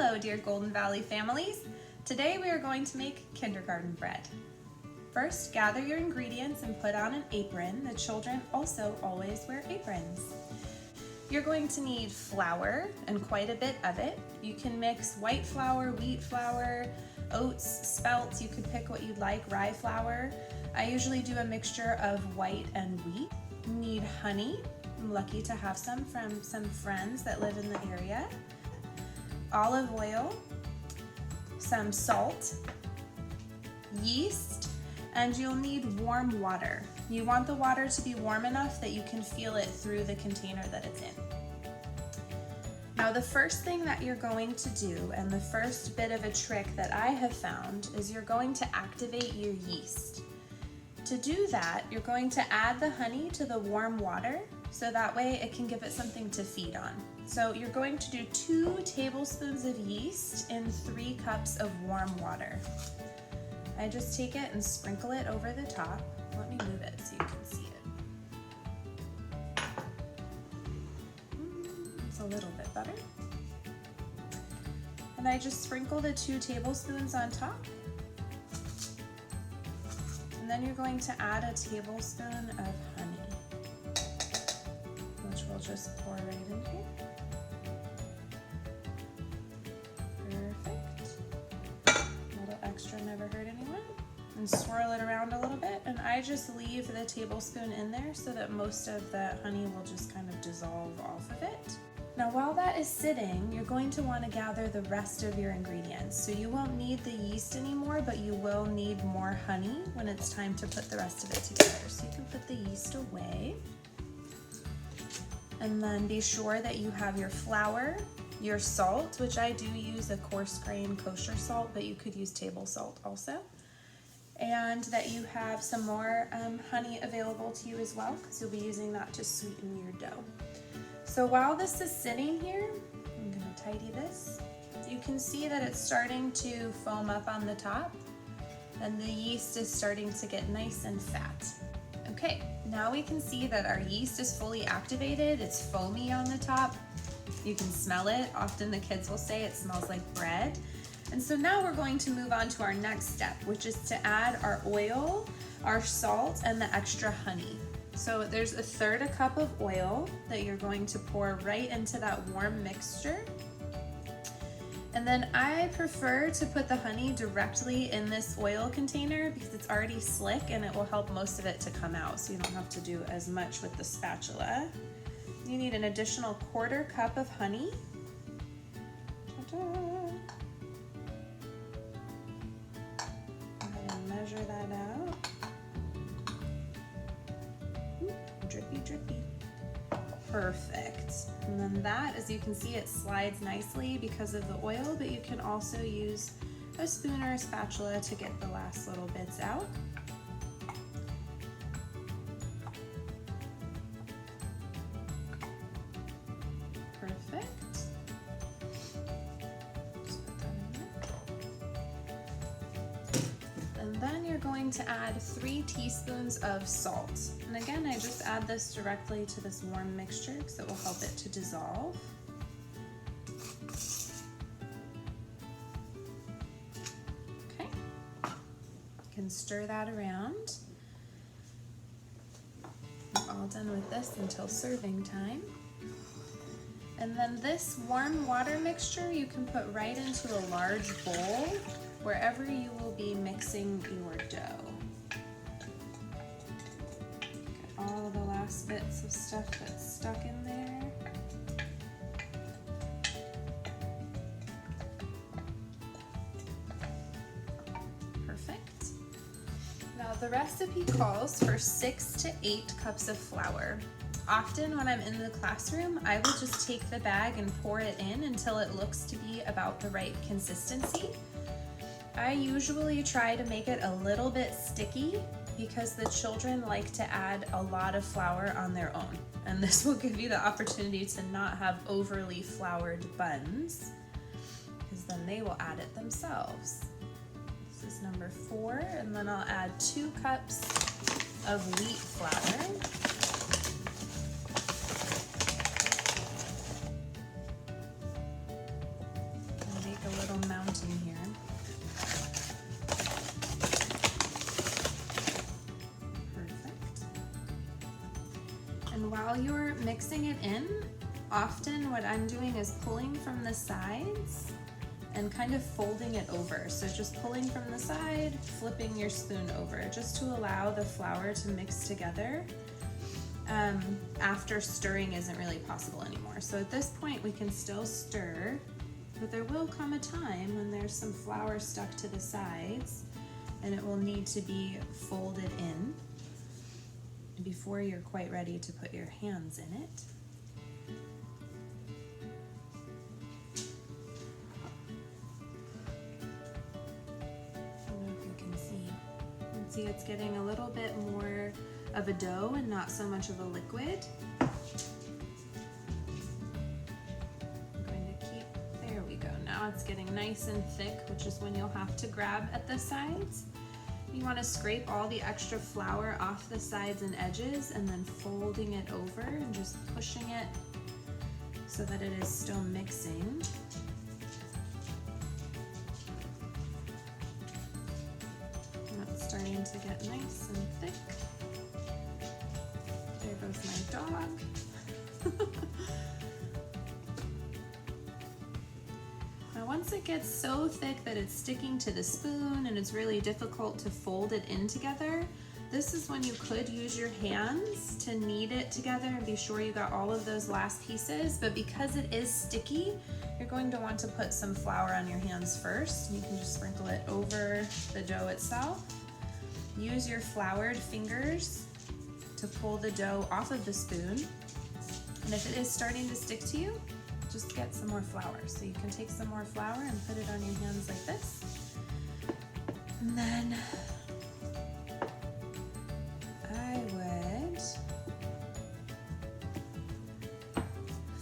Hello, dear Golden Valley families. Today we are going to make kindergarten bread. First, gather your ingredients and put on an apron. The children also always wear aprons. You're going to need flour, and quite a bit of it. You can mix white flour, wheat flour, oats, spelt. You could pick what you'd like, rye flour. I usually do a mixture of white and wheat. You need honey. I'm lucky to have some from some friends that live in the area. Olive oil, some salt, yeast, and you'll need warm water. You want the water to be warm enough that you can feel it through the container that it's in. Now the first thing that you're going to do, and the first bit of a trick that I have found, is you're going to activate your yeast. To do that, you're going to add the honey to the warm water so that way it can give it something to feed on. So you're going to do 2 tablespoons of yeast in 3 cups of warm water. I just take it and sprinkle it over the top. Let me move it so you can see it. It's a little bit better. And I just sprinkle the 2 tablespoons on top. And then you're going to add a tablespoon of honey, which we'll just pour right in here. Perfect. A little extra never hurt anyone. And swirl it around a little bit, and I just leave the tablespoon in there so that most of the honey will just kind of dissolve off of it. Now while that is sitting, you're going to want to gather the rest of your ingredients. So you won't need the yeast anymore, but you will need more honey when it's time to put the rest of it together. So you can put the yeast away. And then be sure that you have your flour, your salt, which I do use a coarse grain kosher salt, but you could use table salt also. And that you have some more honey available to you as well, because you'll be using that to sweeten your dough. So while this is sitting here, I'm going to tidy this. You can see that it's starting to foam up on the top, and the yeast is starting to get nice and fat. Okay, now we can see that our yeast is fully activated. It's foamy on the top. You can smell it. Often the kids will say it smells like bread. And so now we're going to move on to our next step, which is to add our oil, our salt, and the extra honey. So there's 1/3 cup of oil that you're going to pour right into that warm mixture. And then I prefer to put the honey directly in this oil container because it's already slick and it will help most of it to come out, so you don't have to do as much with the spatula. You need an additional 1/4 cup of honey. Measure that out. Drippy, drippy. Perfect. And then that, as you can see, it slides nicely because of the oil, but you can also use a spoon or a spatula to get the last little bits out. Perfect. Then you're going to add 3 teaspoons of salt. And again, I just add this directly to this warm mixture because it will help it to dissolve. Okay, you can stir that around. We're all done with this until serving time. And then this warm water mixture you can put right into a large bowl wherever you will be mixing your dough. Get all of the last bits of stuff that's stuck in there. Perfect. Now the recipe calls for 6 to 8 cups of flour. Often when I'm in the classroom, I will just take the bag and pour it in until it looks to be about the right consistency. I usually try to make it a little bit sticky because the children like to add a lot of flour on their own. And this will give you the opportunity to not have overly floured buns, because then they will add it themselves. This is number 4, and then I'll add 2 cups of wheat flour. And make mountain here. Perfect. And while you're mixing it in, often what I'm doing is pulling from the sides and kind of folding it over. So just pulling from the side, flipping your spoon over, just to allow the flour to mix together after stirring isn't really possible anymore. So at this point we can still stir, but there will come a time when there's some flour stuck to the sides and it will need to be folded in before you're quite ready to put your hands in it. See, it's getting a little bit more of a dough and not so much of a liquid. I'm going to keep, there we go. Now it's getting nice and thick, which is when you'll have to grab at the sides. You want to scrape all the extra flour off the sides and edges and then folding it over and just pushing it so that it is still mixing. Starting to get nice and thick. There goes my dog. Now once it gets so thick that it's sticking to the spoon and it's really difficult to fold it in together, this is when you could use your hands to knead it together and be sure you got all of those last pieces. But because it is sticky, you're going to want to put some flour on your hands first. You can just sprinkle it over the dough itself. Use your floured fingers to pull the dough off of the spoon. And if it is starting to stick to you, just get some more flour. So you can take some more flour and put it on your hands like this. And then I would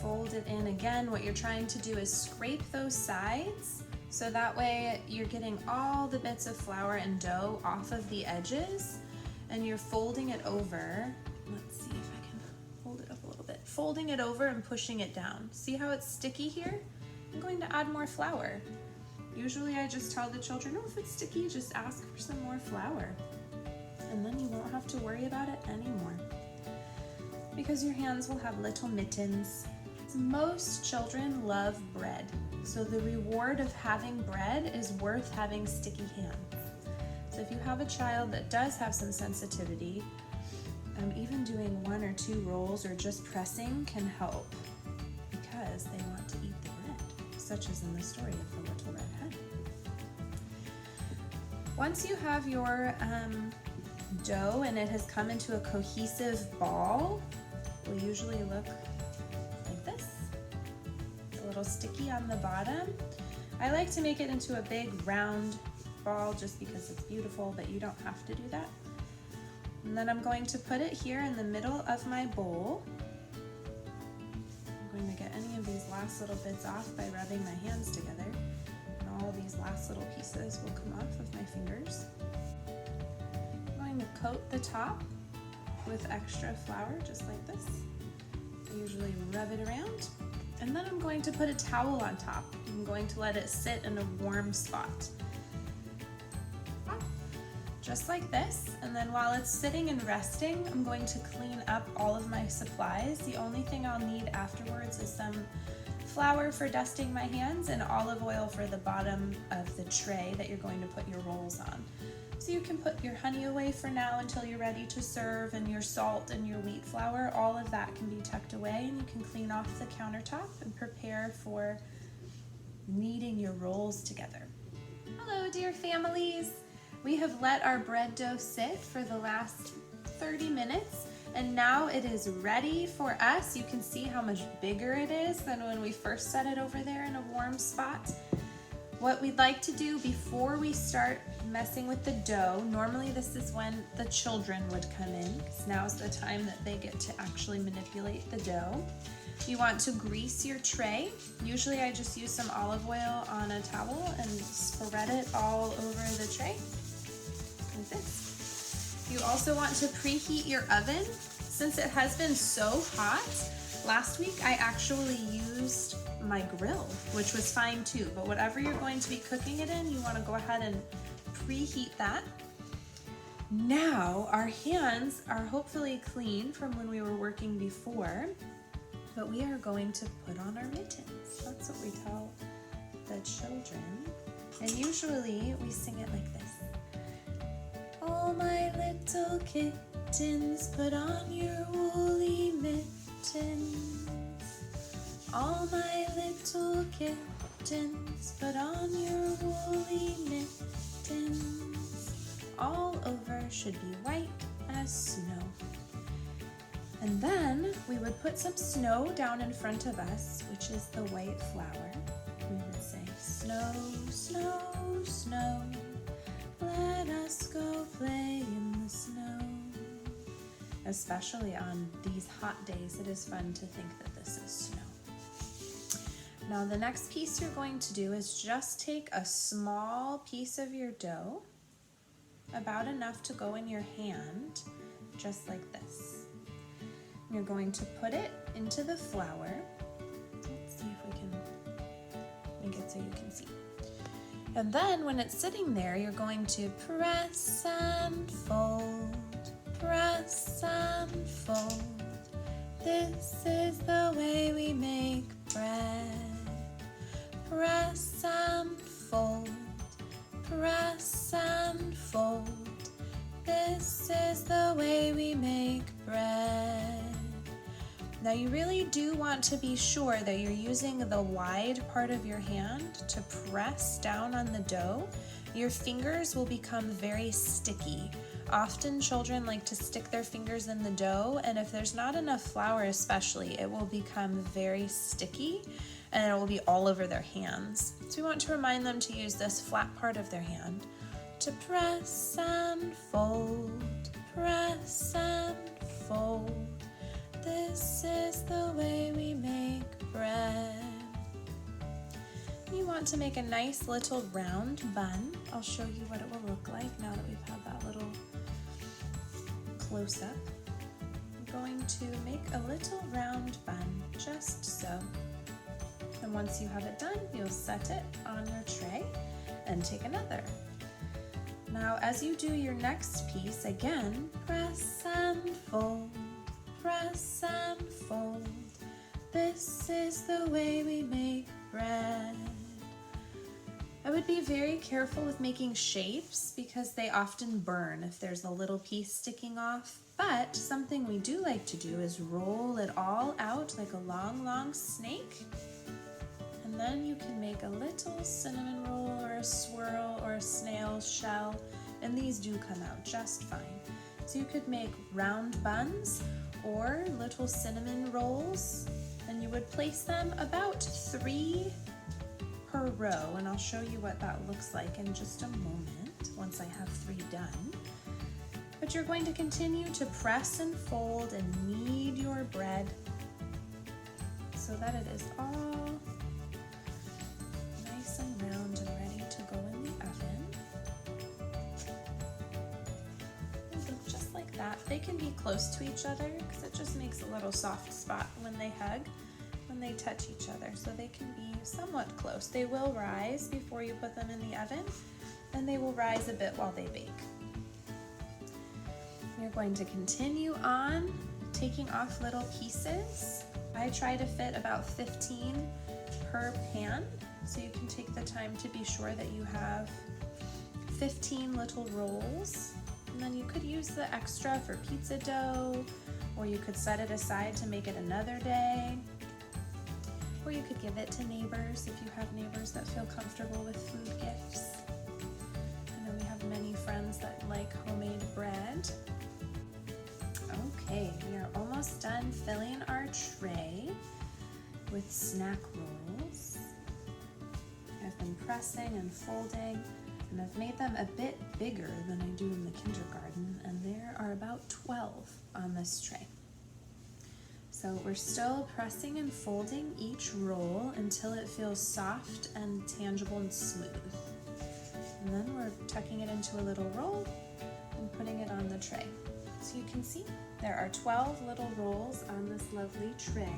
fold it in again. What you're trying to do is scrape those sides so that way you're getting all the bits of flour and dough off of the edges and you're folding it over. Let's see if I can hold it up a little bit. Folding it over and pushing it down. See how it's sticky here? I'm going to add more flour. Usually I just tell the children, oh, if it's sticky, just ask for some more flour. And then you won't have to worry about it anymore because your hands will have little mittens. Most children love bread, so the reward of having bread is worth having sticky hands. So if you have a child that does have some sensitivity, even doing 1 or 2 rolls or just pressing can help because they want to eat the bread, such as in the story of the Little Red Hen. Once you have your dough and it has come into a cohesive ball, it will usually look like this. It's a little sticky on the bottom. I like to make it into a big round ball just because it's beautiful, but you don't have to do that. And then I'm going to put it here in the middle of my bowl. I'm going to get any of these last little bits off by rubbing my hands together. And all these last little pieces will come off of my fingers. I'm going to coat the top with extra flour, just like this. I usually rub it around. And then I'm going to put a towel on top. I'm going to let it sit in a warm spot. Just like this, and then while it's sitting and resting, I'm going to clean up all of my supplies. The only thing I'll need afterwards is some flour for dusting my hands and olive oil for the bottom of the tray that you're going to put your rolls on. So you can put your honey away for now until you're ready to serve, and your salt and your wheat flour, all of that can be tucked away, and you can clean off the countertop and prepare for kneading your rolls together. Hello, dear families. We have let our bread dough sit for the last 30 minutes, and now it is ready for us. You can see how much bigger it is than when we first set it over there in a warm spot. What we'd like to do before we start messing with the dough, normally this is when the children would come in, because now's the time that they get to actually manipulate the dough. You want to grease your tray. Usually I just use some olive oil on a towel and spread it all over the tray. Like this. You also want to preheat your oven. Since it has been so hot, last week I actually used used my grill, which was fine too, but whatever you're going to be cooking it in, you want to go ahead and preheat that. Now our hands are hopefully clean from when we were working before, but we are going to put on our mittens. That's what we tell the children. And usually we sing it like this. All my little kittens, put on your woolly mittens. All my little kittens, put on your woolly mittens. All over should be white as snow. And then we would put some snow down in front of us, which is the white flour. We would say, snow, snow, snow, let us go play in the snow. Especially on these hot days, it is fun to think that this is snow. Now the next piece you're going to do is just take a small piece of your dough, about enough to go in your hand, just like this. You're going to put it into the flour. Let's see if we can make it so you can see. And then when it's sitting there, you're going to press and fold, press and fold. This is the way we make bread. Press and fold, press and fold. This is the way we make bread. Now you really do want to be sure that you're using the wide part of your hand to press down on the dough. Your fingers will become very sticky. Often children like to stick their fingers in the dough, and if there's not enough flour especially, it will become very sticky and it will be all over their hands. So we want to remind them to use this flat part of their hand to press and fold, press and fold. This is the way we make bread. You want to make a nice little round bun. I'll show you what it will look like now that we've had that little close up. I'm going to make a little round bun, just so. And once you have it done, you'll set it on your tray and take another. Now, as you do your next piece, again, press and fold, press and fold. This is the way we make bread. I would be very careful with making shapes because they often burn if there's a little piece sticking off. But something we do like to do is roll it all out like a long, long snake. And then you can make a little cinnamon roll or a swirl or a snail shell, and these do come out just fine. So you could make round buns or little cinnamon rolls, and you would place them about 3 per row, and I'll show you what that looks like in just a moment once I have 3 done. But you're going to continue to press and fold and knead your bread so that it is all nice and round and ready to go in the oven. And just like that. They can be close to each other because it just makes a little soft spot when they hug, when they touch each other, so they can be somewhat close. They will rise before you put them in the oven, and they will rise a bit while they bake. You're going to continue on taking off little pieces. I try to fit about 15 per pan, so you can take the time to be sure that you have 15 little rolls. And then you could use the extra for pizza dough, or you could set it aside to make it another day. Or you could give it to neighbors if you have neighbors that feel comfortable with food gifts. I know we have many friends that like homemade bread. Okay, we are almost done filling our tray with snack rolls. I've been pressing and folding, and I've made them a bit bigger than I do in the kindergarten, and there are about 12 on this tray. So we're still pressing and folding each roll until it feels soft and tangible and smooth. And then we're tucking it into a little roll and putting it on the tray. So you can see there are 12 little rolls on this lovely tray.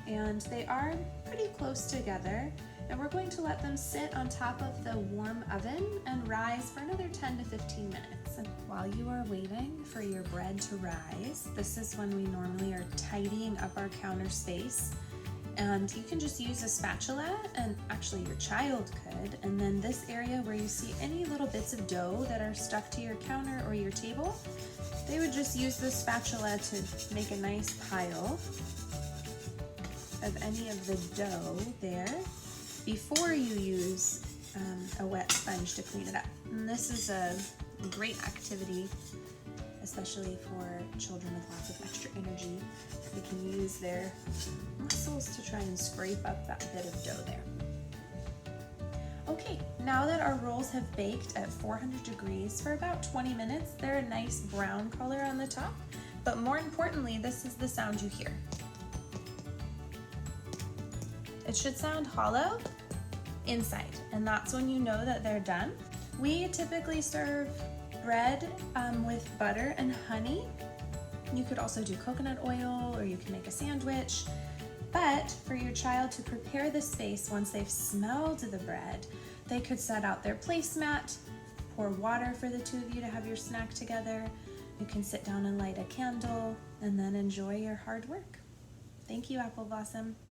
and they are pretty close together. And we're going to let them sit on top of the warm oven and rise for another 10 to 15 minutes. And while you are waiting for your bread to rise, this is when we normally are tidying up our counter space. And you can just use a spatula, and actually your child could, and then this area where you see any little bits of dough that are stuck to your counter or your table, they would just use the spatula to make a nice pile of any of the dough there before you use a wet sponge to clean it up. And this is a great activity, especially for children with lots of extra energy. They can use their muscles to try and scrape up that bit of dough there. Okay, now that our rolls have baked at 400 degrees for about 20 minutes, they're a nice brown color on the top, but more importantly, this is the sound you hear. It should sound hollow inside, and that's when you know that they're done. We typically serve bread with butter and honey. You could also do coconut oil, or you can make a sandwich. But for your child to prepare the space once they've smelled the bread, they could set out their placemat, pour water for the two of you to have your snack together. You can sit down and light a candle, and then enjoy your hard work. Thank you, Apple Blossom.